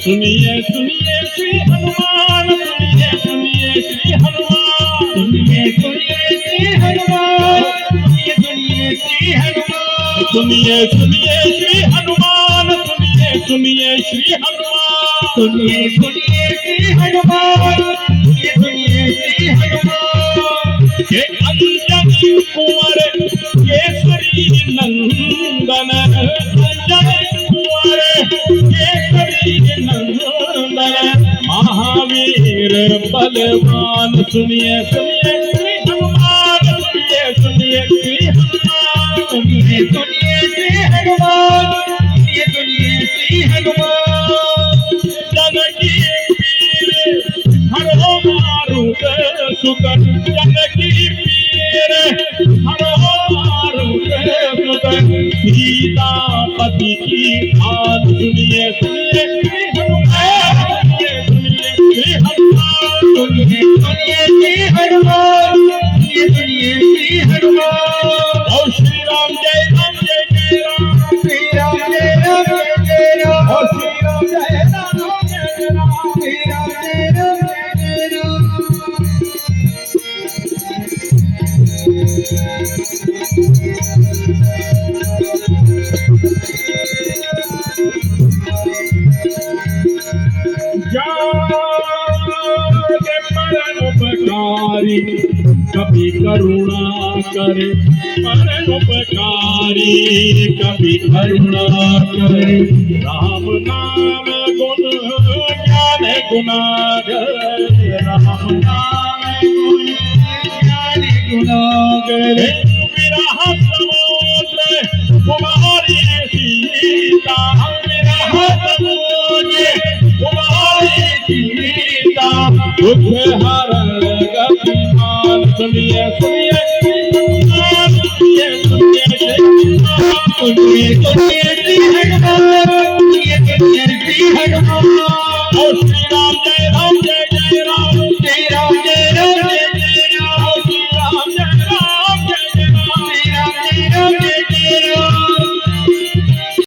सुनिए सुनिए श्री हनुमान, सुनिए सुनिए श्री हनुमान, सुनिए सुनिए श्री हनुमान, सुनिए सुनिए श्री हनुमान, सुनिए सुनिए श्री हनुमान, सुनिए सुनिए श्री हनुमान, सुनिए सुनिए श्री हनुमान, सुनिए सुनिए श्री हनुमान। के अंजनी कुंवर केसरी नंदन, अंजनी कुंवर केसरी नंदन, महावीर बलवान। सुनिए सुनिए श्री हनुमान, सुनिए सुनिए श्री हनुमान, सुनिए सुनिए श्री हनुमान, सुनिए सुनिए श्री हनुमान। जानकी पीर हरो मारुत सुत, जानकी पीर हरो मारुत सुत, सीतापति की आन। सुनिए सुनिए श्री हनुमान, सुनिए सुनिए श्री हनुमान, सुनिए सुनिए श्री हनुमान, सुनिए सुनिए श्री हनुमान। और श्री राम जय राम जय जय राम, श्री राम जय राम जय जय राम, और श्री राम जय राम जय जय राम। श्री राम जय राम जय जय राम। जागे परोपकारी कभी करुणा करे, परोपकारी कभी करुणा करे, राम नाम गुण ज्ञान गुनागर, राम नाम गुण ज्ञान गुनागर। विरह समुद्र कुमारी सीता, विरह समुद्र कुमारी सीता, दुख हरण गतिमान। सुनिए सुनिए श्री हनुमान, सुनिए सुनिए श्री हनुमान, सुनिए सुनिए श्री